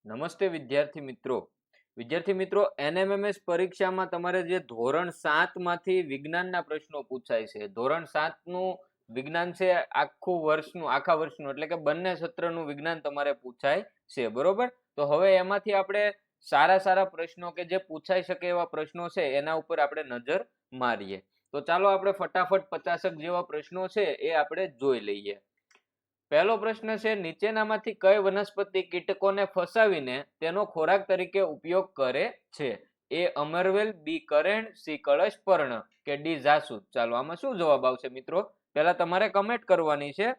નમસ્તે વિદ્યાર્થી મિત્રો એનએમએમએસ પરીક્ષામાં તમારે જે ધોરણ 7 માંથી વિજ્ઞાનના પ્રશ્નો પૂછાય છે. ધોરણ 7 નું વિજ્ઞાન છે આખા વર્ષનું એટલે કે બંને સત્રનું વિજ્ઞાન તમારે પૂછાય છે, બરોબર? તો હવે એમાંથી આપણે સારા પ્રશ્નો કે જે પૂછાઈ શકે એવા પ્રશ્નો છે એના ઉપર આપણે નજર મારીએ. તો ચાલો આપણે ફટાફટ 50 જેવા પ્રશ્નો છે એ આપણે જોઈ લઈએ. પહેલો પ્રશ્ન છે, નીચેનામાંથી કઈ વનસ્પતિ કીટકોને ફસાવીને તેનો ખોરાક તરીકે ઉપયોગ કરે છે? એ અમરવેલ, બી કરેણ, સી કળશ પર્ણ કે ડી જાસૂદ. ચાલો આમાં શું જવાબ આવશે મિત્રો? પહેલા તમારે કમેન્ટ કરવાની છે.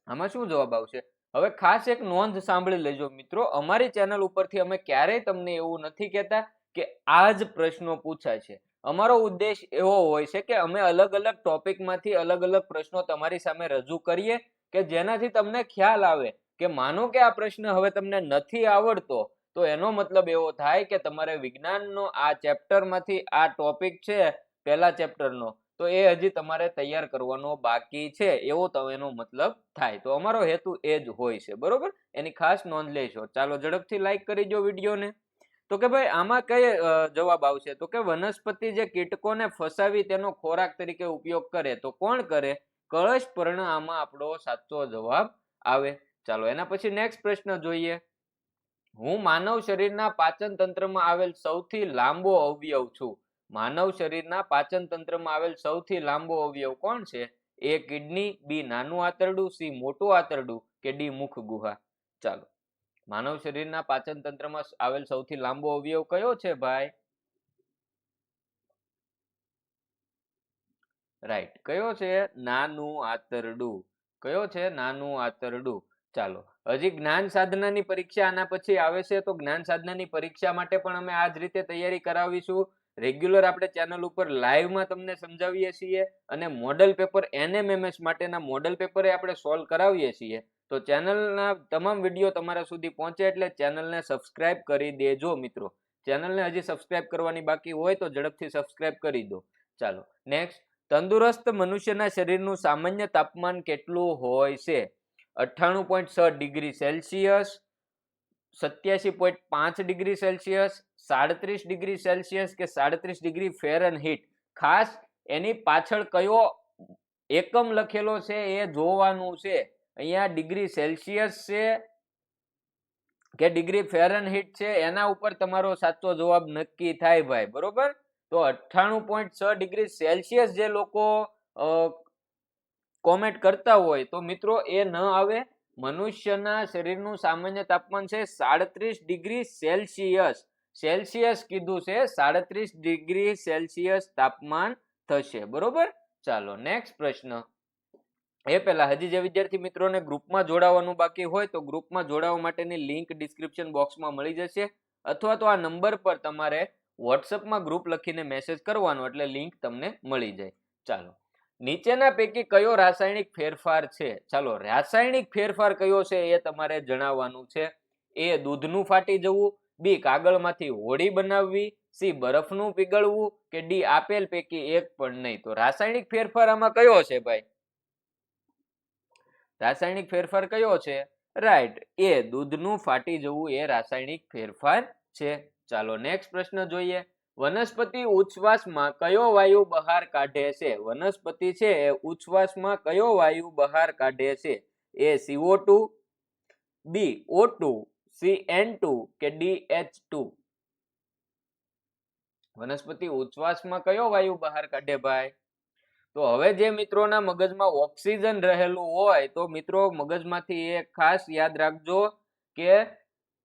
આમાં શું જવાબ આવશે? હવે ખાસ એક નોંધ સાંભળી લેજો મિત્રો, અમારી ચેનલ ઉપરથી અમે ક્યારેય તમને એવું નથી કહેતા કે આ જ પ્રશ્નો પૂછાય છે. અમારો ઉદ્દેશ એવો હોય છે કે અમે અલગ અલગ ટોપિકમાંથી અલગ અલગ પ્રશ્નો તમારી સામે રજૂ કરીએ કે જેનાથી તમને ખ્યાલ આવે કે માનો કે આ પ્રશ્ન હવે તમને નથી આવડતો તો એનો મતલબ એવો થાય કે તમારે વિજ્ઞાનનો આ ચેપ્ટરમાંથી આ ટોપિક છે પહેલા ચેપ્ટરનો, તો એ હજી તમારે તૈયાર કરવાનો બાકી છે એવો એનો મતલબ થાય. તો અમારો હેતુ એ જ હોય છે, બરોબર? એની ખાસ નોંધ લેજો. ચાલો ઝડપથી લાઈક કરી દો વિડીયોને. તો કે ભાઈ આમાં કઈ જવાબ આવશે? તો કે વનસ્પતિ જે કીટકોને ફસાવી તેનો ખોરાક તરીકે ઉપયોગ કરે તો કોણ કરે? કળશ પર્ણ આમાં આપણો સાચો જવાબ આવે. ચાલો એના પછી નેક્સ્ટ પ્રશ્ન જોઈએ. હું માનવ શરીરના પાચન તંત્રમાં આવેલ સૌથી લાંબો અવયવ છું. માનવ શરીરના પાચન તંત્રમાં આવેલ સૌથી લાંબો અવયવ કોણ છે? એ કિડની, બી નાનું આંતરડું, સી મોટું આંતરડું કે ડી મુખ ગુહા. ચાલો, માનવ શરીરના પાચન તંત્રમાં આવેલ સૌથી લાંબો અવયવ કયો છે ભાઈ? રાઈટ, કયો છે? નાનું આંતરડું. કયો છે? નાનું આંતરડું. ચાલો, હજી જ્ઞાન સાધનાની પરીક્ષા આના પછી આવે છે, તો જ્ઞાન સાધનાની પરીક્ષા માટે પણ અમે આ જ રીતે તૈયારી કરાવીશું. રેગ્યુલર આપણે ચેનલ ઉપર લાઈવમાં તમને સમજાવીએ છીએ અને મોડલ પેપર એનએમએમએસ માટેના મોડલ પેપરે આપણે સોલ્વ કરાવીએ છીએ. તો ચેનલના તમામ વિડીયો તમારા સુધી પહોંચે એટલે ચેનલને સબસ્ક્રાઇબ કરી દેજો મિત્રો. ચેનલને હજી સબસ્ક્રાઇબ કરવાની બાકી હોય તો ઝડપથી સબસ્ક્રાઇબ કરી દો. ચાલો નેક્સ્ટ. તંદુરસ્ત મનુષ્યના શરીરનું સામાન્ય તાપમાન કેટલું હોય છે? 98.6 degree Celsius, 87.5 degree Celsius, 37 degree Celsius કે 37 ડિગ્રી ફેરનહીટ. ખાસ એની પાછળ કયો એકમ લખેલો છે એ જોવાનું છે. અહીંયા ડિગ્રી સેલ્સિયસ છે કે ડિગ્રી ફેરનહીટ છે એના ઉપર તમારો સાચો જવાબ નક્કી થાય ભાઈ, બરોબર? તો 98.6 ડિગ્રી સેલ્સિયસ જે લોકો કોમેન્ટ કરતા હોય તો મિત્રો એ ન આવે. મનુષ્યના શરીરનું સામાન્ય તાપમાન છે 37 ડિગ્રી સેલ્સિયસ. સેલ્સિયસ કીધું છે, 37 ડિગ્રી સેલ્સિયસ તાપમાન થશે, બરોબર? ચાલો નેક્સ્ટ પ્રશ્ન. એ પહેલા હજી જે વિદ્યાર્થી મિત્રોને ગ્રુપમાં જોડાવાનું બાકી હોય તો ગ્રુપમાં જોડાવા માટેની લિંક ડિસ્ક્રિપ્શન બોક્સમાં મળી જશે, અથવા તો આ નંબર પર તમારે વોટ્સઅપમાં ગ્રુપ લખીને મેસેજ કરવાનો એટલે લિંક તમને મળી જાય. ચાલો, નીચેના પૈકી કયો રાસાયણિક ફેરફાર છે? ચાલો, રાસાયણિક ફેરફાર કયો છે એ તમારે જણાવવાનું છે. એ દૂધનું ફાટી જવું, બી કાગળમાંથી હોડી બનાવવી, સી બરફનું પીગળવું કે ડી આપેલ પૈકી એક પણ નહીં. તો રાસાયણિક ફેરફાર આમાં કયો છે ભાઈ? રાસાયણિક ફેરફાર કયો છે? રાઈટ, એ દૂધનું ફાટી જવું એ રાસાયણિક ફેરફાર છે. ચાલો નેક્સ્ટ પ્રશ્ન જોઈએ. વનસ્પતિ ઉચ્છ્વાસમાં કયો વાયુ બહાર કાઢે છે? વનસ્પતિ છે એ ઉચ્છ્વાસમાં કયો વાયુ બહાર કાઢે છે? એ CO2, બી O2, સી N2 કે ડી H2. વનસ્પતિ ઉચ્છ્વાસમાં કયો વાયુ બહાર કાઢે ભાઈ? તો હવે જે મિત્રોના મગજમાં ઓક્સિજન રહેલું હોય તો મિત્રો મગજમાંથી એ ખાસ યાદ રાખજો કે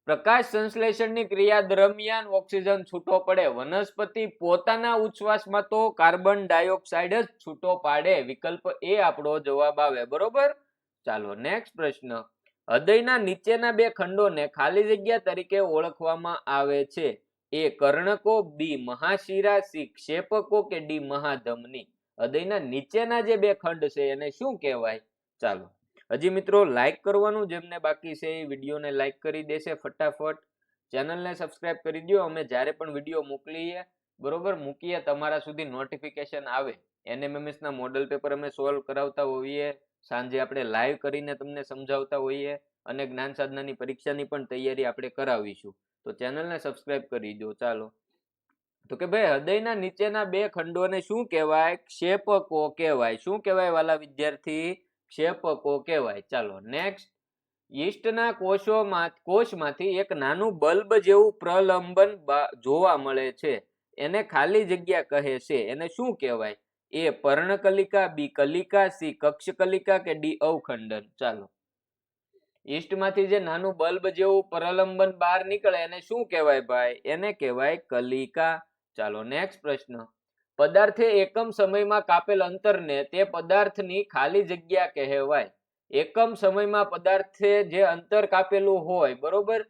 પ્રકાશ સંશ્લેષણની ક્રિયા દરમિયાન ઓક્સિજન છૂટો પડે. વનસ્પતિ પોતાના ઉચ્છ્વાસમાં તો કાર્બન ડાયોક્સાઇડ જ છૂટો પાડે. વિકલ્પ એ આપણો જવાબ આવે, બરોબર? ચાલો નેક્સ્ટ પ્રશ્ન. હૃદયના નીચેના બે ખંડોને ખાલી જગ્યા તરીકે ઓળખવામાં આવે છે. એ કર્ણકો, બી મહાશિરા, સી ક્ષેપકો કે ડી મહાધમની. હૃદયના નીચેના જે બે ખંડ છે એને શું કહેવાય? ચાલો, હજી મિત્રો લાઈક કરવાનું જેમને બાકી છે એ વિડીયોને લાઈક કરી દેશે ફટાફટ. ચેનલને સબસ્ક્રાઇબ કરી દો. અમે જ્યારે પણ વિડીયો મોકલીએ, બરોબર, મૂકીએ તમારા સુધી નોટિફિકેશન આવે. એનએમએમએસ ના મોડલ પેપર અમે સોલ્વ કરાવતા હોઈએ, સાંજે આપણે લાઈવ કરીને તમને સમજાવતા હોઈએ. અને જ્ઞાન સાધનાની પરીક્ષાની પણ તૈયારી આપણે કરાવીશું. તો ચેનલને સબસ્ક્રાઇબ કરી દો. ચાલો, તો કે ભાઈ હૃદયના નીચેના બે ખંડોને શું કહેવાય? ક્ષેપકો કહેવાય. શું કહેવાય વાલા વિદ્યાર્થી? ક્ષેપકો કહેવાય. ચાલો નેક્સ્ટ. યીસ્ટના કોષમાંથી એક નાનું બલ્બ જેવું પ્રલંબન જોવા મળે છે, એને ખાલી જગ્યા કહે છે. એને શું કહેવાય? એ પર્ણકલિકા, બી કલિકા, સી કક્ષકલિકા કે ડી અવખંડન? ચાલો, યીસ્ટમાંથી જે નાનું બલ્બ જેવું પ્રલંબન બહાર નીકળે એને શું કહેવાય ભાઈ? એને કહેવાય કલિકા. ચાલો નેક્સ્ટ પ્રશ્ન. પદાર્થે એકમ સમયમાં કાપેલ અંતરને તે પદાર્થની ખાલી જગ્યા કહેવાય. એકમ સમયમાં પદાર્થે જે અંતર કાપેલું હોય, બરોબર,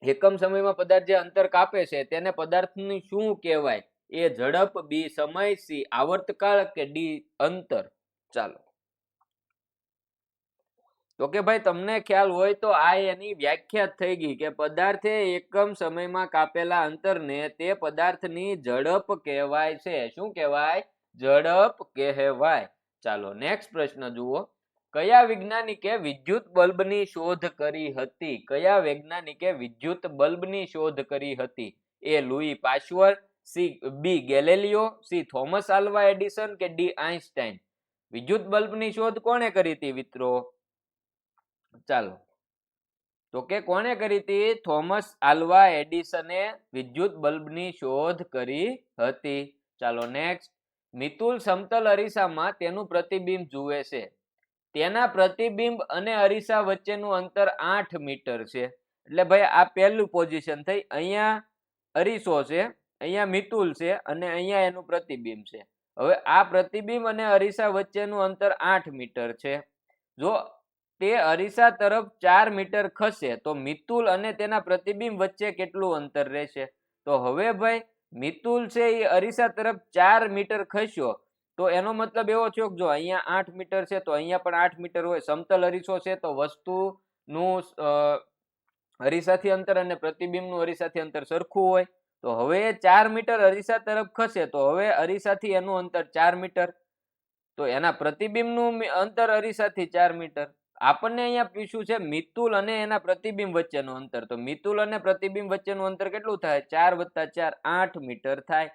એકમ સમયમાં પદાર્થ જે અંતર કાપે છે તેને પદાર્થની શું કહેવાય? એ ઝડપ, બી સમય, સી આવર્તકાળ કે ડી અંતર? ચાલો, તો કે ભાઈ તમને ખ્યાલ હોય તો આ એની વ્યાખ્યા થઈ ગઈ કે પદાર્થે એકમ સમયમાં કાપેલા અંતરને તે પદાર્થની ઝડપ કહેવાય છે. શું કહેવાય? ઝડપ કહેવાય. ચાલો નેક્સ્ટ પ્રશ્ન જુઓ. કયા વૈજ્ઞાનિકે વિદ્યુત બલ્બની શોધ કરી હતી? કયા વૈજ્ઞાનિકે વિદ્યુત બલ્બની શોધ કરી હતી? A Louis Pasteur, C B Galileo, C Thomas Alva Edison કે ડી આઇન્સ્ટાઈન? વિદ્યુત બલ્બની શોધ કોણે કરી હતી મિત્રો? ચાલો, તો કે કોણે કરી હતી? થોમસ આલ્વા એડિસને વિદ્યુત બલ્બની શોધ કરી હતી. ચાલો નેક્સ્ટ. મિતુલ સમતલ અરીસામાં તેનું પ્રતિબિંબ જુએ છે. તેના પ્રતિબિંબ અને અરીસા વચ્ચેનું અંતર 8 મીટર છે. એટલે ભાઈ આ પહેલું પોઝિશન થઈ. અહીંયા અરીસો છે, અહીંયા મિતુલ છે અને અહીંયા એનું પ્રતિબિંબ છે. હવે આ પ્રતિબિંબ અને અરીસા વચ્ચેનું અંતર 8 મીટર છે. જો તે અરીસા તરફ 4 મીટર ખસે તો મિતુલ અને તેના પ્રતિબિંબ વચ્ચે કેટલું અંતર રહેશે? તો હવે ભાઈ મિતુલ છે એ અરીસા તરફ 4 મીટર ખસ્યો તો એનો મતલબ એવો થયો કે જો અહીંયા 8 મીટર છે તો અહીંયા પણ 8 મીટર હોય. સમતલ અરીસો છે તો વસ્તુનું અરીસાથી અંતર અને પ્રતિબિંબનું અરીસાથી અંતર સરખું હોય. તો હવે 4 મીટર અરીસા તરફ ખસે તો હવે અરીસાથી એનું અંતર 4 મીટર, તો એના પ્રતિબિંબનું અંતર અરીસાથી 4 મીટર. આપણને અહીંયા પૂછ્યું છે મિતુલ અને એના પ્રતિબિંબ વચ્ચેનું અંતર. તો મિતુલ અને પ્રતિબિંબ વચ્ચેનું અંતર કેટલું થાય? 4 + 4 8 મીટર થાય.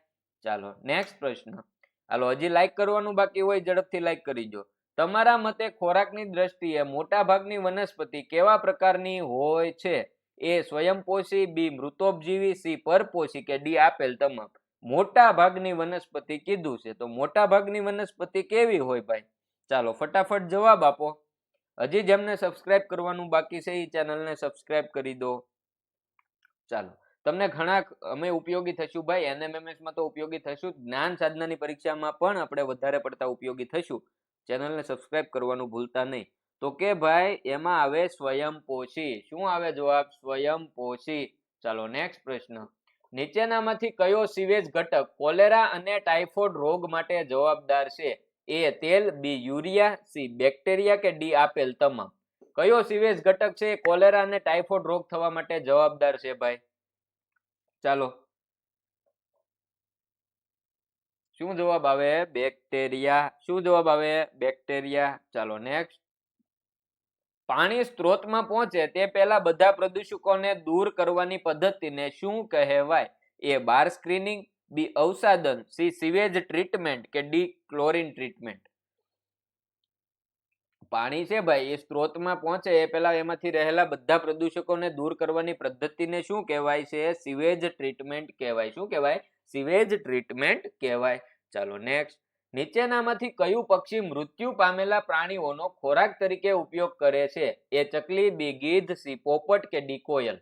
ચાલો નેક્સ્ટ પ્રશ્ન. હાલો, હજી લાઈક કરવાનું બાકી હોય ઝડપથી લાઈક કરી દો. તમારા મતે ખોરાકની દ્રષ્ટિએ મોટા ભાગની વનસ્પતિ કેવા પ્રકારની હોય છે? એ સ્વયંપોષી, બી મૃતોપજીવી, સી પરપોષી કે ડી આપેલ તમામ? મોટા ભાગની વનસ્પતિ કીધું છે તો મોટા ભાગની વનસ્પતિ કેવી હોય ભાઈ? ચાલો ફટાફટ જવાબ આપો. હજી જેમને સબસ્ક્રાઇબ કરવાનું બાકી છે એ ચેનલને સબસ્ક્રાઇબ કરી દો. ચાલો, તમને ઘણા અમે ઉપયોગી થશું ભાઈ. એનએમએમએસ માં તો ઉપયોગી થશું, જ્ઞાન સાધનાની પરીક્ષામાં પણ આપણે વધારે પડતા ઉપયોગી થશું. ચેનલને સબસ્ક્રાઇબ કરવાનું ભૂલતા નહીં. તો કે ભાઈ એમાં આવે સ્વયંપોષી. શું આવે જવાબ? સ્વયંપોષી. ચાલો નેક્સ્ટ પ્રશ્ન. નીચેનામાંથી કયો સીવેજ ઘટક કોલેરા અને ટાઇફોઇડ રોગ માટે જવાબદાર છે? એ તેલ, બી યુરિયા, સી બેક્ટેરિયા કે ડી આપેલ તમામ? કયો સીવેજ ઘટક છે કોલેરા અને ટાઇફોઇડ રોગ થવા માટે જવાબદાર છે ભાઈ? ચાલો, શું જવાબ આવે? બેક્ટેરિયા. શું જવાબ આવે? બેક્ટેરિયા. ચાલો નેક્સ્ટ. પાણી સ્ત્રોતમાં પહોંચે તે પહેલા બધા પ્રદૂષકોને દૂર કરવાની પદ્ધતિને શું કહેવાય? એ બાર સ્ક્રીનિંગ, બી અવસાદન, સી સીવેજ ટ્રીટમેન્ટ કે ડી ક્લોરીન ટ્રીટમેન્ટ? પાણી છે ભાઈ એ સ્ત્રોતમાં પહોંચે એ પહેલા એમાંથી રહેલા બધા પ્રદૂષકોને દૂર કરવાની પદ્ધતિને શું કહેવાય છે? સીવેજ ટ્રીટમેન્ટ કહેવાય. શું કહેવાય? સીવેજ ટ્રીટમેન્ટ કહેવાય. ચાલો નેક્સ્ટ. નીચેનામાંથી કયું પક્ષી મૃત્યુ પામેલા પ્રાણીઓનો ખોરાક તરીકે ઉપયોગ કરે છે? એ ચકલી, બી ગીધ, સી પોપટ કે ડી કોયલ?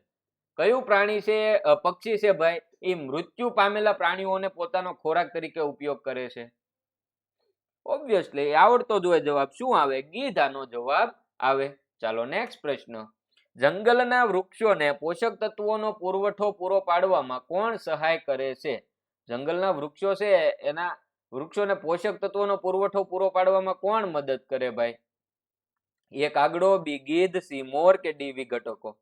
કયું પ્રાણી છે, પક્ષી છે ભાઈ એ મૃત્યુ પામેલા પ્રાણીઓને પોતાનો ખોરાક તરીકે ઉપયોગ કરે છે? ઓબ્વિયસલી આવડતો જ હોય જવાબ. શું આવે? ગીધ આનો જવાબ આવે. ચાલો નેક્સ્ટ પ્રશ્ન. જંગલના વૃક્ષોને પોષક તત્વોનો પુરવઠો પૂરો પાડવામાં કોણ સહાય કરે છે? જંગલના વૃક્ષો છે એના વૃક્ષોને પોષક તત્વોનો પુરવઠો પૂરો પાડવામાં કોણ મદદ કરે ભાઈ? એ કાગડો, બી ગીધ, સી મોર કે ડી વિઘટકો?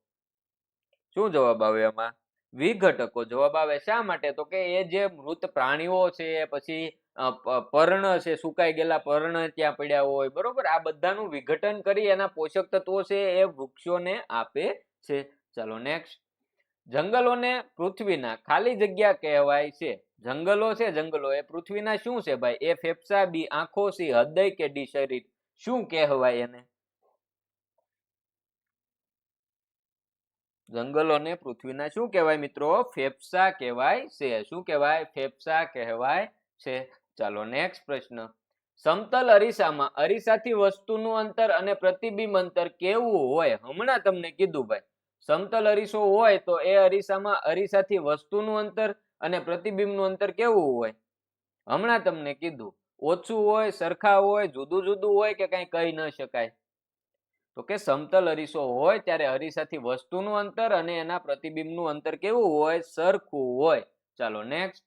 શું જવાબ આવે એમાં? વિઘટકો જવાબ આવે. શા માટે? તો કે એ જે મૃત પ્રાણીઓ છે, પછી પર્ણ છે, સુકાઈ ગયેલા પર્ણ ત્યાં પડ્યા હોય, બરોબર, આ બધાનું વિઘટન કરી એના પોષક તત્વો છે એ વૃક્ષોને આપે છે. ચાલો નેક્સ્ટ. જંગલોને પૃથ્વીના ખાલી જગ્યા કહેવાય છે. જંગલો છે, જંગલો એ પૃથ્વીના શું છે ભાઈ? એ ફેફસા, બી આંખો, સી હૃદય કે ડી શરીર? શું કહેવાય એને? જંગલોને પૃથ્વીના શું કહેવાય મિત્રો? ફેફસા કહેવાય છે. શું કહેવાય? ફેફસા કહેવાય છે. ચાલો નેક્સ્ટ પ્રશ્ન. સમતલ અરીસામાં અરીસાથી વસ્તુનું અંતર અને પ્રતિબિંબ અંતર કેવું હોય? હમણાં તમને કીધું ભાઈ. સમતલ અરીસો હોય તો એ અરીસામાં અરીસાથી વસ્તુનું અંતર અને પ્રતિબિંબનું અંતર કેવું હોય? હમણાં તમને કીધું. ઓછું હોય, સરખા હોય, જુદું જુદું હોય કે કઈ કહી ન શકાય? તો કે સમતલ અરીસો હોય ત્યારે અરીસાથી વસ્તુનું અંતર અને એના પ્રતિબિંબનું અંતર કેવું હોય? સરખું હોય. ચાલો નેક્સ્ટ.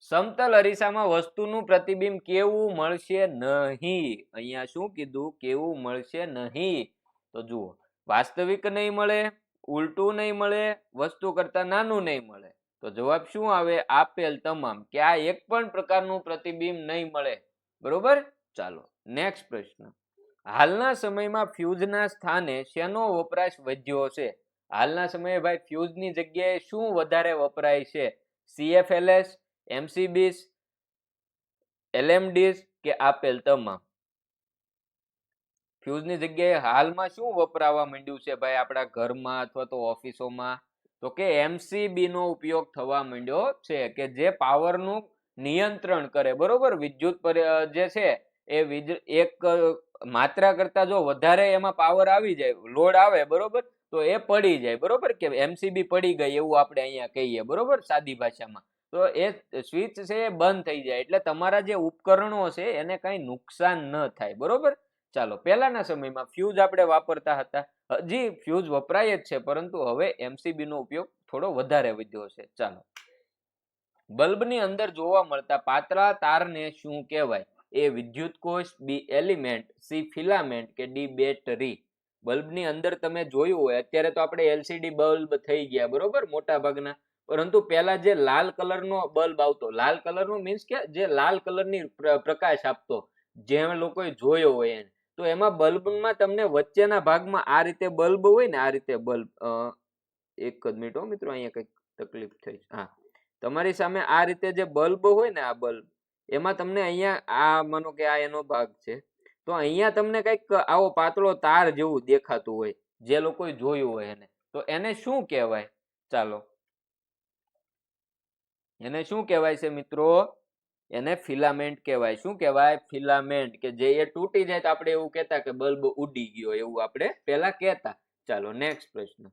સમતલ અરીસામાં વસ્તુનું પ્રતિબિંબ કેવું મળશે નહીં? અહીંયા શું કીધું? કેવું મળશે નહીં. તો જુઓ, વાસ્તવિક નહીં મળે, ઉલટું નહીં મળે, વસ્તુ કરતા નાનું નહીં મળે. તો જવાબ શું આવે? આપેલ તમામ, કે આ એક પણ પ્રકારનું પ્રતિબિંબ નહીં મળે. બરોબર. ચાલો નેક્સ્ટ પ્રશ્ન. હાલના સમયમાં ફ્યુઝના સ્થાને શેનો વપરાશ વધ્યો છે? હાલના સમયે ભાઈ ફ્યુઝની જગ્યાએ શું વધારે વપરાય છે? CFLS, MCBs, LMDs કે આપેલ તમામ? ફ્યુઝની જગ્યાએ હાલમાં શું વપરાવા માંડ્યું છે ભાઈ આપણા ઘરમાં અથવા તો ઓફિસોમાં? તો કે MCB નો ઉપયોગ થવા માંડ્યો છે, કે જે પાવરનું નિયંત્રણ કરે. બરોબર, વિદ્યુત જે છે એ એક માત્રા કરતા જો વધારે એમાં પાવર આવી જાય, લોડ આવે, બરોબર, તો એ પડી જાય. બરોબર, કે MCB પડી ગઈ એવું આપણે અહીંયા કહીએ. બરોબર, સાદી ભાષામાં. તો એ સ્વિચ છે એ બંધ થઈ જાય, એટલે તમારા જે ઉપકરણો છે એને કઈ નુકસાન ન થાય. બરોબર. ચાલો, પહેલાના સમયમાં ફ્યુઝ આપણે વાપરતા હતા, હજી ફ્યુઝ વપરાય જ છે, પરંતુ હવે MCB નો ઉપયોગ થોડો વધારે વધ્યો છે. ચાલો. બલ્બની અંદર જોવા મળતા પાતળા તારને શું કહેવાય? એ વિદ્યુત કોષ, બી એલિમેન્ટ, સી ફિલામેન્ટ કે ડી બેટરી? બલ્બની અંદર તમે જોયું હોય, અત્યારે તો આપણે LCD બલ્બ થઈ ગયા, બરોબર, મોટા ભાગના, પરંતુ પહેલા જે લાલ કલરનો બલ્બ આવતો, લાલ કલરનો મીન્સ કે જે લાલ કલરની પ્રકાશ આપતો, જે લોકોએ જોયો હોય એને, તો એમાં બલ્બમાં તમને વચ્ચેના ભાગમાં આ રીતે બલ્બ હોય ને, આ રીતે બલ્બ, એક જ મિનિટ મિત્રો, અહીંયા કંઈક તકલીફ થઈ. હા, તમારી સામે આ રીતે જે બલ્બ હોય ને, આ બલ્બ, એમાં તમને અહીંયા આ માનો કે આ એનો ભાગ છે, તો અહીંયા તમને કંઈક આવો પાતળો તાર જેવું દેખાતું હોય, જે લોકોએ જોયું હોય એને, તો એને શું કહેવાય? ચાલો, એને શું કહેવાય છે મિત્રો? એને ફિલામેન્ટ કહેવાય. શું કહેવાય? ફિલામેન્ટ. કે જે એ તૂટી જાય તો આપણે એવું કહેતા કે બલ્બ ઉડી ગયો, એવું આપણે પહેલા કહેતા. ચાલો નેક્સ્ટ પ્રશ્ન.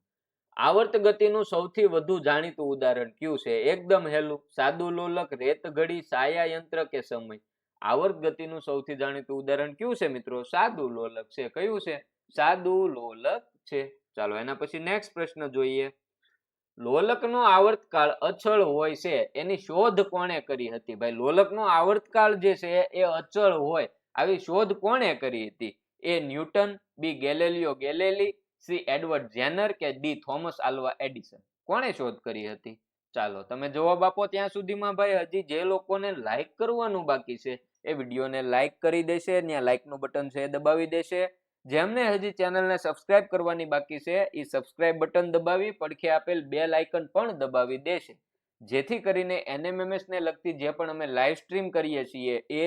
આવર્ત ગતિનું સૌથી વધુ જાણીતું ઉદાહરણ કયું છે? એકદમ હેલું. સાદું લોલક, રેત ઘડી, છાયા યંત્ર કે સમય? આવર્ત ગતિનું સૌથી જાણીતું ઉદાહરણ કયું છે મિત્રો? સાદું લોલક છે. કયું છે? સાદું લોલક છે. ચાલો એના પછી નેક્સ્ટ પ્રશ્ન જોઈએ. લોલકનો આવર્તકાળ અચળ હોય છે, એની શોધ કોણે કરી હતી? ભાઈ, લોલકનો આવર્તકાળ જે છે એ અચળ હોય, આવી શોધ કોણે કરી હતી? A Newton, B Galileo Galilei, C Edward Jenner કે ડી થોમસ આલ્વા એડિસન? કોણે શોધ કરી હતી? ચાલો તમે જવાબ આપો ત્યાં સુધીમાં ભાઈ હજી જે લોકોને લાઈક કરવાનું બાકી છે એ વિડીયોને લાઈક કરી દેશે, ત્યાં લાઈક નું બટન છે એ દબાવી દેશે. જેમને હજી ચેનલને સબસ્ક્રાઇબ કરવાની બાકી છે એ સબસ્ક્રાઇબ બટન દબાવી પડખે આપેલ બેલ આઇકન પણ દબાવી દેશે, જેથી કરીને NMMS ને લગતી જે પણ અમે લાઈવ સ્ટ્રીમ કરીએ છીએ એ,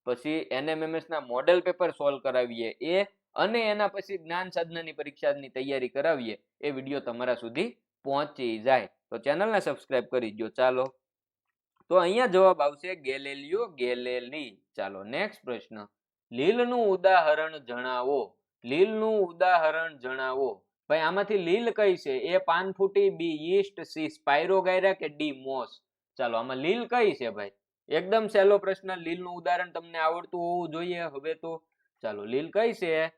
પછી NMMS ના મોડેલ પેપર સોલ્વ કરાવીએ એ, અને એના પછી જ્ઞાન સાધનાની પરીક્ષાની તૈયારી કરાવીએ એ વિડીયો તમારા સુધી પહોંચી જાય. તો ચેનલને સબસ્ક્રાઇબ કરી દો. ચાલો, તો અહીંયા જવાબ આવશે ગેલેલિયો ગેલેલી. ચાલો નેક્સ્ટ પ્રશ્ન. લીલનું ઉદાહરણ જણાવો. લીલનું ઉદાહરણ જણાવો. ભાઈ આમાંથી લીલ કઈ છે? એ પાનફૂટી, બી યીસ્ટ, સી સ્પાઇરોગાયરા કે ડી મોસ? ચાલો આમાં લીલ કઈ છે ભાઈ? એકદમ સહેલો પ્રશ્ન. લીલનું ઉદાહરણ તમને આવડતું હોવું જોઈએ હવે તો. ચાલો લીલ કઈ છે?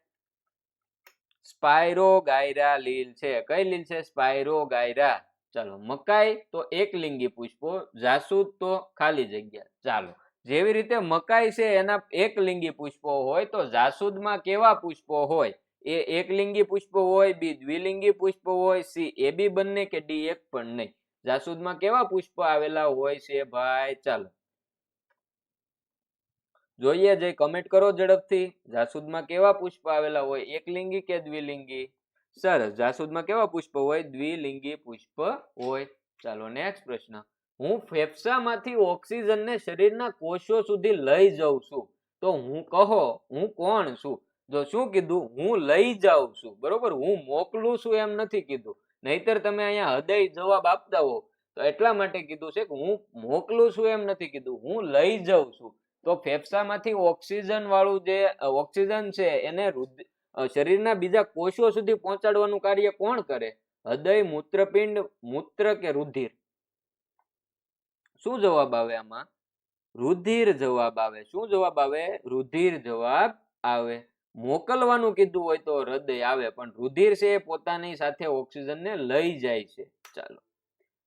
સ્પાઇરોગાયરા લીલ છે. કઈ લીલ છે? સ્પાઇરોગાયરા. ચાલો મકાઈ તો એકલિંગી પુષ્પો, જાસૂદ તો ખાલી જગ્યા. ચાલો, જેવી રીતે મકાઈ છે એના એકલિંગી પુષ્પો હોય, તો જાસૂદમાં કેવા પુષ્પો હોય? એ એકલિંગી પુષ્પો હોય, બી દ્વિલિંગી પુષ્પો હોય, સી એ બી બંને કે ડી એક પણ નહીં? જાસૂદમાં કેવા પુષ્પ આવેલા હોય છે ભાઈ? ચાલો જોઈએ જઈ કમેન્ટ કરો ઝડપથી. જાસૂદમાં કેવા પુષ્પ આવેલા હોય, એકલિંગી કે દ્વિલિંગી? સરસ, જાસૂદમાં કેવા પુષ્પ હોય, દ્વિલિંગી પુષ્પ હોય. ચાલો નેક્સ્ટ પ્રશ્ન. હું ફેફસામાંથી ઓક્સિજનને શરીરના કોષો સુધી લઈ જાઉં છું, તો હું કહો હું કોણ છું? જો શું કીધું, હું લઈ જાઉં છું, બરોબર. હું મોકલું છું એમ નથી કીધું, નહીતર તમે અહીંયા હૃદય જવાબ આપતા હો તો એટલા માટે કીધું છે કે હું મોકલું છું એમ નથી કીધું, હું લઈ જાઉં છું. તો ફેફસામાંથી ઓક્સિજન વાળું જે ઓક્સિજન છે એને શરીરના બીજા કોષો સુધી પહોંચાડવાનું કાર્ય કોણ કરે? હૃદય, મૂત્રપિંડ, મૂત્ર કે રુધિર? શું જવાબ આવે આમાં? રુધિર જવાબ આવે. શું જવાબ આવે? રુધિર જવાબ આવે. મોકલવાનું કીધું હોય તો હૃદય આવે, પણ રુધિર છે એ પોતાની સાથે ઓક્સિજનને લઈ જાય છે. ચાલો,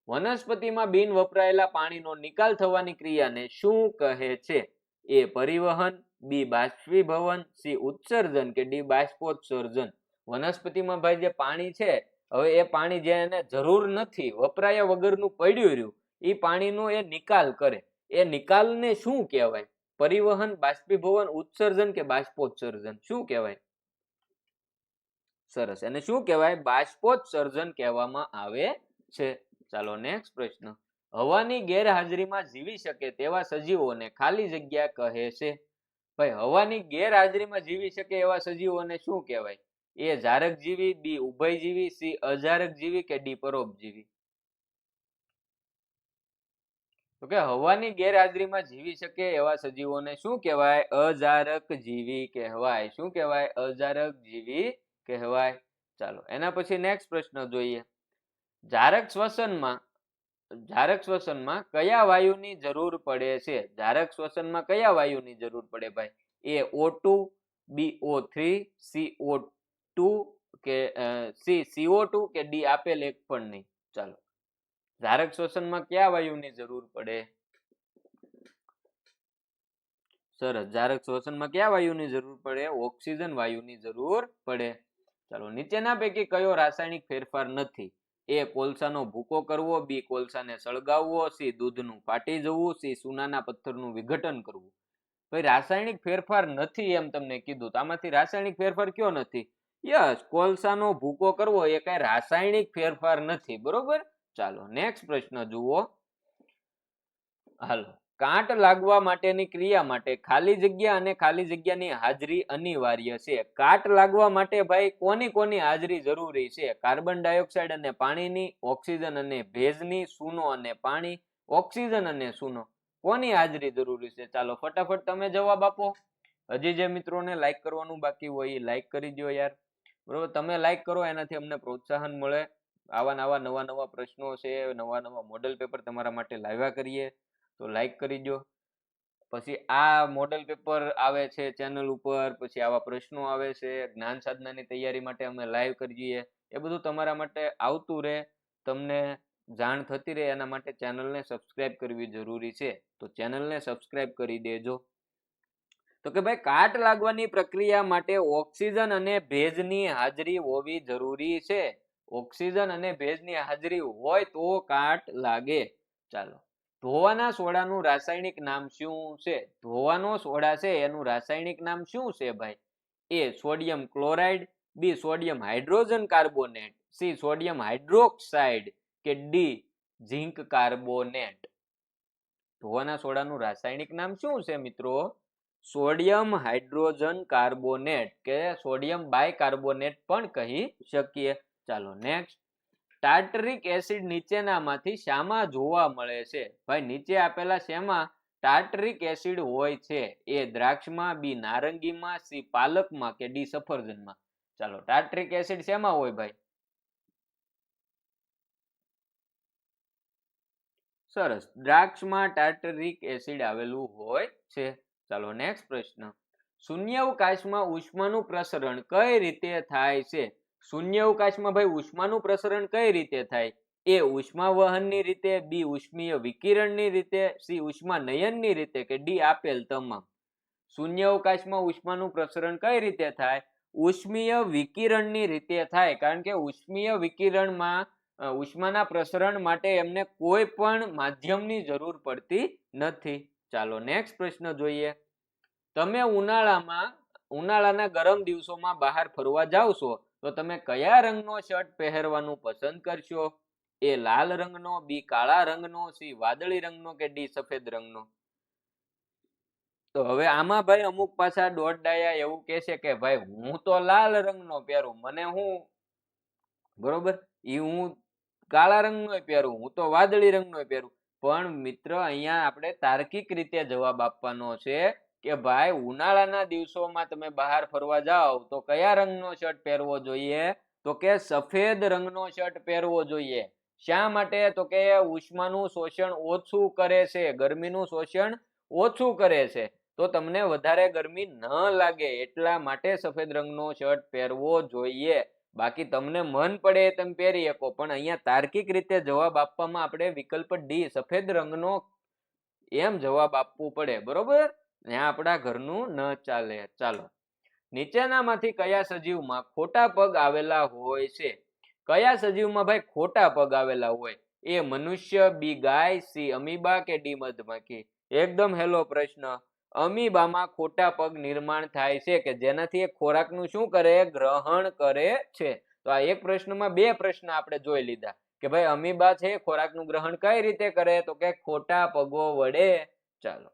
વનસ્પતિમાં બિન વપરાયેલા પાણીનો નિકાલ થવાની ક્રિયાને શું કહે છે? એ પરિવહન, બી બાષ્પીભવન, સી ઉત્સર્જન કે ડી બાષ્પોત્સર્જન? વનસ્પતિમાં ભાઈ જે પાણી છે, હવે એ પાણી જેને જરૂર નથી, વપરાયા વગરનું પડ્યું રહ્યું, એ પાણીનો એ નિકાલ કરે, એ નિકાલને શું કહેવાય? પરિવહન, બાષ્પીભવન, ઉત્સર્જન કે બાષ્પોત્સર્જન? શું કહેવાય? સરસ, એને શું કહેવાય? બાષ્પોત્સર્જન કહેવામાં આવે છે. ચાલો નેક્સ્ટ પ્રશ્ન. હવાની ગેરહાજરીમાં જીવી શકે તેવા સજીવોને ખાલી જગ્યા કહે છે. ભાઈ, હવાની ગેરહાજરીમાં જીવી શકે એવા સજીવોને શું કહેવાય? એ જારક જીવી, બી ઉભયજીવી, સી અજારક જીવી કે ડી પરોપજીવી? તો કે હવાની ગેરહાજરીમાં જીવી શકે એવા સજીવોને શું કહેવાય? અજારક જીવી કહેવાય. શું કહેવાય? અજારક જીવી કહેવાય. ચાલો, એના પછી નેક્સ્ટ પ્રશ્ન જોઈએ. જારક શ્વસનમાં કયા વાયુની જરૂર પડે છે? જારક શ્વસનમાં કયા વાયુની જરૂર પડે ભાઈ? એ O2, બી O3, સી O2 કે સી CO2 કે ડી આપેલ એક પણ નહીં? ચાલો, જારક શ્વસનમાં કયા વાયુની જરૂર પડે? સરસ, જારક શ્વસનમાં કયા વાયુની જરૂર પડે? ઓક્સિજન વાયુની જરૂર પડે. ચાલો, નીચેના પૈકી કયો રાસાયણિક ફેરફાર નથી? એ કોલસાનો ભૂકો કરવો, બી કોલસાને સળગાવવો, સી દૂધનું ફાટી જવું, સી સોનાના પથ્થરનું વિઘટન કરવું? ભાઈ, રાસાયણિક ફેરફાર નથી એમ તમને કીધું, તો આમાંથી રાસાયણિક ફેરફાર કયો નથી? યસ, કોલસાનો ભૂકો કરવો એ કઈ રાસાયણિક ફેરફાર નથી, બરોબર. ચાલો નેક્સ્ટ પ્રશ્ન જુઓ. હાલો, કાંટ લાગવા માટેની ક્રિયા માટે ખાલી જગ્યા અને ખાલી જગ્યાની હાજરી અનિવાર્ય છે. કાંટ લાગવા માટે ભાઈ કોની કોની હાજરી જરૂરી છે? કાર્બન ડાયોક્સાઇડ અને પાણીની, ઓક્સિજન અને ભેજની, સૂનો અને પાણી, ઓક્સિજન અને સૂનો? કોની હાજરી જરૂરી છે? ચાલો ફટાફટ તમે જવાબ આપો. હજી જે મિત્રોને લાઈક કરવાનું બાકી હોય એ લાઈક કરી દો યાર, બરોબર. તમે લાઈક કરો એનાથી અમને પ્રોત્સાહન મળે. આવા નવા પ્રશ્નો છે, નવા મોડેલ પેપર તમારા માટે લાવ્યા કરીએ, તો લાઈક કરી દો. પછી આ મોડેલ પેપર આવે છે ચેનલ ઉપર, પછી આવા પ્રશ્નો આવે છે, જ્ઞાન સાધનાની તૈયારી માટે અમે લાઈવ કરીએ, એ બધું તમારા માટે આવતું રહે, તમને જાણ થતી રહે, એના માટે ચેનલને સબસ્ક્રાઇબ કરવી જરૂરી છે. તો ચેનલને સબસ્ક્રાઇબ કરી દેજો. તો કે ભાઈ, કાટ લાગવાની પ્રક્રિયા માટે ઓક્સિજન અને ભેજની હાજરી હોવી જરૂરી છે. ઓક્સિજન અને ભેજની હાજરી હોય તો કાટ લાગે. ચાલો, ધોવાના સોડાનું રાસાયણિક નામ શું છે? ધોવાનો સોડા છે એનું રાસાયણિક નામ શું છે ભાઈ? A sodium chloride, B sodium hydrogen carbonate, C sodium hydroxide કે ડી ઝિંક કાર્બોનેટ? ધોવાના સોડાનું રાસાયણિક નામ શું છે મિત્રો? સોડિયમ હાઇડ્રોજન કાર્બોનેટ કે સોડિયમ બાયકાર્બોનેટ પણ કહી શકીએ. ચાલો નેક્સ્ટ. ટાર્ટરિક એસિડ નીચેનામાંથી શામાં જોવા મળે છે? ભાઈ, નીચે આપેલા શેમાં ટાર્ટરિક એસિડ હોય છે? એ દ્રાક્ષમાં, બી નારંગીમાં, સી પાલકમાં કે ડી સફરજનમાં? ચાલો, ટાર્ટરિક એસિડ શેમાં હોય ભાઈ? સરસ, દ્રાક્ષમાં ટાર્ટરિક એસિડ આવેલું હોય છે. ચાલો નેક્સ્ટ પ્રશ્ન. શૂન્યાવકાશમાં ઉષ્માનું પ્રસરણ કઈ રીતે થાય છે? શૂન્યાવકાશમાં ભાઈ ઉષ્માનું પ્રસરણ કઈ રીતે થાય? એ ઉષ્મા વહનની રીતે, બી ઉષ્મીય વિકિરણની રીતે, સી ઉષ્મા નયનની રીતે કે ડી આપેલ તમામ? શૂન્યાવકાશમાં ઉષ્માનું પ્રસરણ કઈ રીતે થાય? ઉષ્મીય વિકિરણની રીતે થાય, કારણ કે ઉષ્મીય વિકિરણમાં ઉષ્માના પ્રસરણ માટે એમને કોઈ પણ માધ્યમની જરૂર પડતી નથી. ચાલો નેક્સ્ટ પ્રશ્ન જોઈએ. તમે ઉનાળાના ગરમ દિવસોમાં બહાર ફરવા જાવ છો તો તમે કયા રંગનો શર્ટ પહેરવાનું પસંદ કરશો? એ લાલ રંગનો, બી કાળા રંગનો, સી વાદળી રંગનો કે ડી સફેદ રંગનો? તો હવે આમાં ભાઈ અમુક પાછા દોઢ ડાયા એવું કે છે કે ભાઈ હું તો લાલ રંગનો પહેરું, મને હું બરોબર હું કાળા રંગનો પહેરું, હું તો વાદળી રંગનો પહેરું. પણ મિત્ર અહીંયા આપણે તાર્કિક રીતે જવાબ આપવાનો છે કે ભાઈ ઉનાળાના દિવસોમાં તમે બહાર ફરવા જાઓ તો કયા રંગનો શર્ટ પહેરવો જોઈએ? તો કે સફેદ રંગનો શર્ટ પહેરવો જોઈએ. શા માટે? તો કે ઉષ્માનું શોષણ ઓછું કરે છે, ગરમીનું શોષણ ઓછું કરે છે, તો તમને વધારે ગરમી ન લાગે એટલા માટે સફેદ રંગનો શર્ટ પહેરવો જોઈએ. બાકી તમને મન પડે તમે પહેરી શકો, પણ અહીંયા તાર્કિક રીતે જવાબ આપવામાં આપણે વિકલ્પ ડી સફેદ રંગનો એમ જવાબ આપવું પડે. બરોબર, ત્યાં આપણા ઘરનું ન ચાલે. ચાલો, નીચેનામાંથી કયા સજીવમાં ખોટા પગ આવેલા હોય છે? કયા સજીવમાં ભાઈ ખોટા પગ આવેલા હોય? એ મનુષ્ય, બી ગાય, સી અમીબા કે ડી મધમાખી? એકદમ હેલો પ્રશ્ન. અમીબામાં ખોટા પગ નિર્માણ થાય છે કે જેનાથી એ ખોરાકનું શું કરે? ગ્રહણ કરે છે. તો આ એક પ્રશ્નમાં બે પ્રશ્ન આપણે જોઈ લીધા કે ભાઈ અમીબા છે ખોરાકનું ગ્રહણ કઈ રીતે કરે? તો કે ખોટા પગો વડે. ચાલો,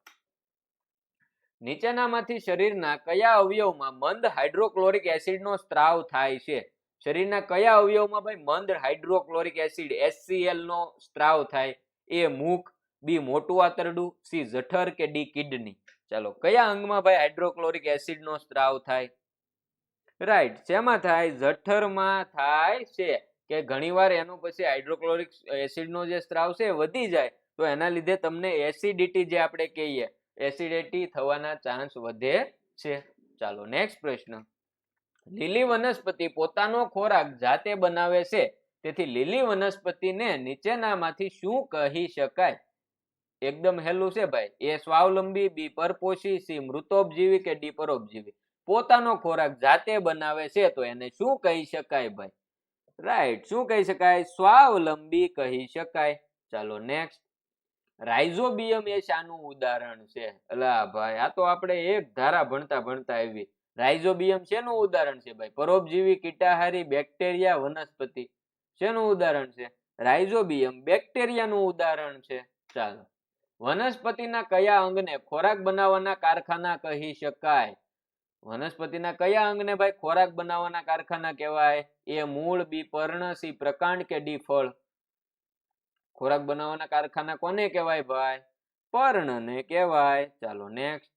નીચેનામાંથી શરીરના કયા અવયવમાં મંદ હાઇડ્રોક્લોરિક એસિડનો સ્ત્રાવ થાય છે? શરીરના કયા અવયવમાં ભાઈ મંદ હાઇડ્રોક્લોરિક એસિડ HCl નો સ્ત્રાવ થાય? એ મુખ, બી મોટું આંતરડું, સી જઠર કે ડી કિડની? ચાલો, કયા અંગમાં ભાઈ હાઇડ્રોક્લોરિક એસિડ નો સ્ત્રાવ થાય? રાઈટ, શેમાં થાય? જઠરમાં થાય છે. કે ઘણીવાર એનો પછી હાઇડ્રોક્લોરિક એસિડ નો જે સ્ત્રાવ છે વધી જાય તો એના લીધે તમને એસિડિટી જે આપણે કહીએ એસિડિટી થવાના ચાન્સ વધે છે. ચાલો, નેક્સ્ટ પ્રશ્ન. લીલી વનસ્પતિ પોતાનો ખોરાક જાતે બનાવે છે, તેથી લીલી વનસ્પતિને નીચેનામાંથી શું કહી શકાય? એકદમ હેલું છે ભાઈ. એ સ્વાવલંબી, બી પરપોષી, સી મૃતોપજીવી કે ડી પરોપજીવી? પોતાનો ખોરાક જાતે બનાવે છે તો એને શું કહી શકાય ભાઈ? રાઈટ, શું કહી શકાય? સ્વાવલંબી કહી શકાય. ચાલો, નેક્સ્ટ. રાઇઝોબિયમ એ શાનું ઉદાહરણ છે? અલા ભાઈ, આ તો આપણે એક ધારા ભણતા ભણતા આવી. રાઇઝોબિયમ શેનું ઉદાહરણ છે ભાઈ? પરોપજીવી, કીટાહારી, બેક્ટેરિયા, વનસ્પતિ? શેનું ઉદાહરણ છે? રાઇઝોબિયમ બેક્ટેરિયાનું ઉદાહરણ છે. ચાલો, વનસ્પતિના કયા અંગને ખોરાક બનાવવાના કારખાના કહી શકાય? વનસ્પતિના કયા અંગને ભાઈ ખોરાક બનાવવાના કારખાના કહેવાય? એ મૂળ, બી પર્ણ, સી પ્રકાંડ કે ડી ફળ? ખોરાક બનાવવાના કારખાના કોને કહેવાય ભાઈ? પર્ણને કહેવાય. ચાલો, નેક્સ્ટ.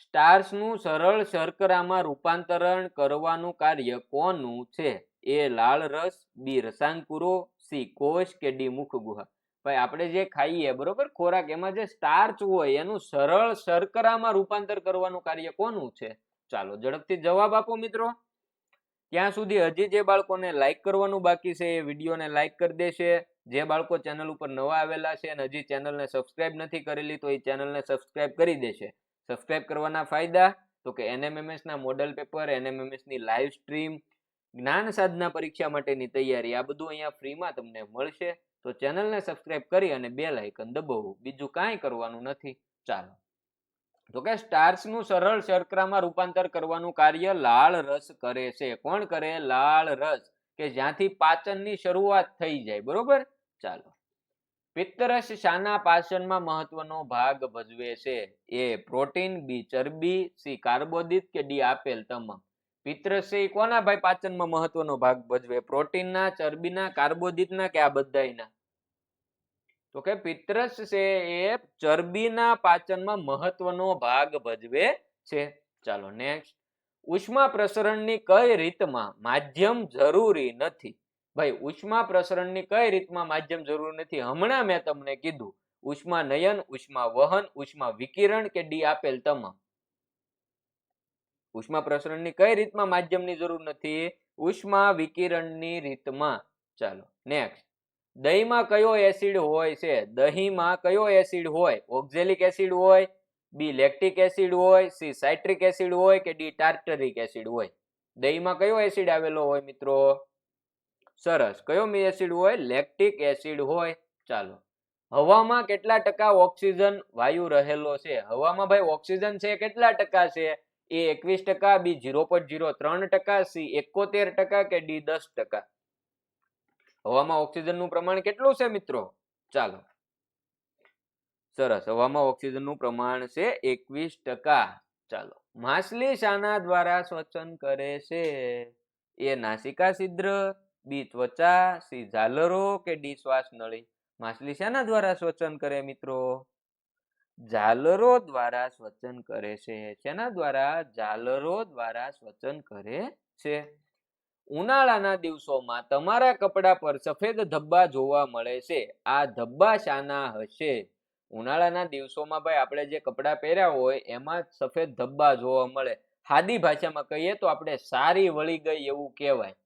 સ્ટાર્ચનું સરળ શર્કરામાં રૂપાંતરણ કરવાનું કાર્ય કોનું છે? એ લાળ રસ, બી રસાંકુરો, સી કોષ કે ડી મુખ ગુહા? ભાઈ આપણે જે ખાઈએ બરોબર ખોરાક, એમાં જે સ્ટાર્ચ હોય એનું સરળ શર્કરામાં રૂપાંતર કરવાનું કાર્ય કોનું છે? ચાલો, ઝડપથી જવાબ આપો મિત્રો. ત્યાં સુધી હજી જે બાળકોને લાઈક કરવાનું બાકી છે એ વિડીયોને લાઈક કરી દેશે. જે બાળકો ચેનલ ઉપર નવા આવેલા છે અને હજી ચેનલને સબસ્ક્રાઇબ નથી કરેલી તો એ ચેનલને સબસ્ક્રાઇબ કરી દેશે. સબસ્ક્રાઇબ કરવાના ફાયદા તો કે NMMS ના મોડલ પેપર, NMMS ની લાઈવ સ્ટ્રીમ, જ્ઞાન સાધના પરીક્ષા માટેની તૈયારી, આ બધું અહીંયા ફ્રીમાં તમને મળશે. તો ચેનલને સબસ્ક્રાઇબ કરી અને બેલ આઇકન દબાવવું, બીજું કાંઈ કરવાનું નથી. ચાલો, તો કે સ્ટાર્ચનું સરળ શર્કરામાં રૂપાંતર કરવાનું કાર્ય લાળ રસ કરે છે. કોણ કરે? લાળ રસ, કે જ્યાંથી પાચનની શરૂઆત થઈ જાય. બરોબર. ચાલો, પિત્તરસ શાના પાચનમાં મહત્વનો ભાગ ભજવે છે? એ પ્રોટીન, બી ચરબી, સી કાર્બોદિત કે ડી આપેલ તમામ? પિત્તરસ છે એ કોના ભાઈ પાચનમાં મહત્વનો ભાગ ભજવે? પ્રોટીનના, ચરબીના, કાર્બોદિતના કે આ બધાયના? તો કે પિત્તરસ છે એ ચરબીના પાચનમાં મહત્વનો ભાગ ભજવે છે. ચાલો, નેક્સ્ટ. ઉષ્મા પ્રસરણની કઈ રીતમાં માધ્યમ જરૂરી નથી? ભાઈ ઉષ્મા પ્રસરણની કઈ રીતમાં માધ્યમ જરૂરી નથી? હમણાં મેં તમને કીધું. ઉષ્મા નયન, ઉષ્મા વહન, ઉષ્મા વિકિરણ કે ડી આપેલ તમામ? ઉષ્મા પ્રસરણની કઈ રીતમાં માધ્યમની જરૂર નથી? ઉષ્મા વિકિરણની રીતમાં. ચાલો, નેક્સ્ટ. દહીંમાં કયો એસિડ હોય છે? દહીંમાં કયો એસિડ હોય? ઓક્ઝેલિક એસિડ હોય, બી લેક્ટિક એસિડ હોય, સી સાઇટ્રિક એસિડ હોય કે ડી ટાર્ટરિક એસિડ હોય? દહીંમાં કયો એસિડ આવેલો હોય મિત્રો? સરસ, કયો એસિડ હોય? લેક્ટિક એસિડ હોય. ચાલો, હવામાં કેટલા ટકા ઓક્સિજન વાયુ રહેલો છે? હવામાં ભાઈ ઓક્સિજન છે કેટલા ટકા છે? એ 21%, બી 0.03%, સી 71% કે ડી 10%? હવામાં ઓક્સિજન નું પ્રમાણ કેટલું છે મિત્રો? ચાલો, સરસ, હવામાં ઓક્સિજન નું પ્રમાણ છે 21%. ચાલો, માછલી શાના દ્વારા શ્વસન કરે છે? એ નાસિકા છિદ્ર, બી ત્વચા, સી ઝાલરો કે ડી શ્વાસ નળી? માછલી શાના દ્વારા શ્વસન કરે મિત્રો? ઝાલરો દ્વારા શ્વસન કરે છે. શેના દ્વારા? ઝાલરો દ્વારા શ્વસન કરે છે. ઉનાળાના દિવસોમાં તમારા કપડા પર સફેદ ધબ્બા જોવા મળે છે. આ ધબ્બા શાના હશે? ઉનાળાના દિવસોમાં ભાઈ આપણે જે કપડા પહેર્યા હોય એમાં સફેદ ધબ્બા જોવા મળે. સાદી ભાષામાં કહીએ તો આપણે સારી વળી ગઈ એવું કહેવાય.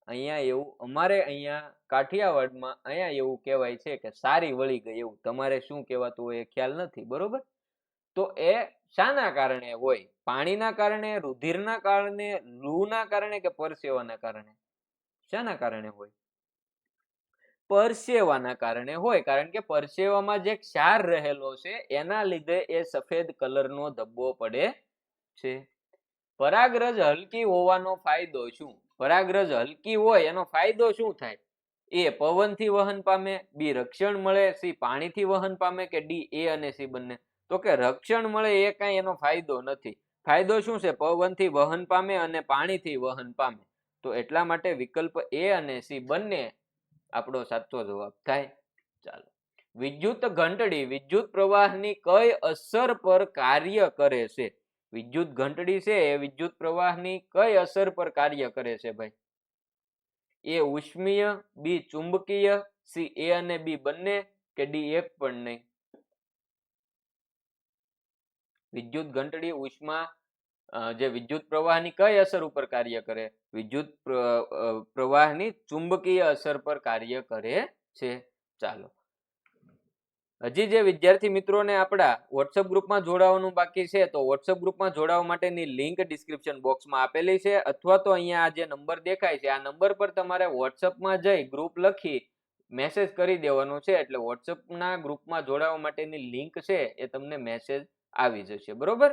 અહીંયા એવું અમારે અહીંયા કાઠિયાવાડમાં અહીંયા એવું કહેવાય છે કે સારી વળી ગઈ એવું. તમારે શું કહેવાતું હોય એ ખ્યાલ નથી, બરોબર? તો એ શાના કારણે હોય? પાણીના કારણે, રુધિરના કારણે, લૂના કારણે કે પરસેવાના કારણે? શાના કારણે હોય? પરસેવાના કારણે હોય, કારણ કે પરસેવામાં જે ક્ષાર રહેલો છે એના લીધે એ સફેદ કલરનો ધબ્બો પડે છે. પરાગરજ હલકી હોવાનો ફાયદો શું? પરાગરજ હલકી હોય એનો ફાયદો શું થાય? એ પવનથી વહન પામે, બી રક્ષણ મળે, સી પાણીથી વહન પામે કે ડી એ અને સી બંને? તો કે રક્ષણ મળે એ કાંઈ એનો ફાયદો નથી. ફાયદો શું છે? પવનથી વહન પામે અને પાણીથી વહન પામે. તો એટલા માટે વિકલ્પ એ અને સી બંને આપણો સાચો જવાબ થાય. ચાલો, વિદ્યુત ઘંટડી વિદ્યુત પ્રવાહની કઈ અસર પર કાર્ય કરે છે? વિદ્યુત ઘંટડી છે એ વિદ્યુત પ્રવાહની કઈ અસર પર કાર્ય કરે છે ભાઈ? એ ઉષ્મીય, બી ચુંબકીય, સી એ અને બી બંને કે ડી એક પણ નહીં? વિદ્યુત ઘંટડી ઉષ્મા જે વિદ્યુત પ્રવાહની કઈ અસર ઉપર કાર્ય કરે? વિદ્યુત પ્રવાહની ચુંબકીય અસર પર કાર્ય કરે છે. ચાલો, હજી જે વિદ્યાર્થી મિત્રોને આપણા વોટ્સઅપ ગ્રુપમાં જોડાવાનું બાકી છે તો વોટ્સઅપ ગ્રુપમાં જોડાવા માટેની લિંક ડિસ્ક્રિપ્શન બોક્સમાં આપેલી છે, અથવા તો અહીંયા આ જે નંબર દેખાય છે આ નંબર પર તમારે વોટ્સઅપમાં જઈ ગ્રુપ લખી મેસેજ કરી દેવાનો છે, એટલે વોટ્સઅપના ગ્રુપમાં જોડાવા માટેની લિંક છે એ તમને મેસેજ આવી જશે, બરોબર?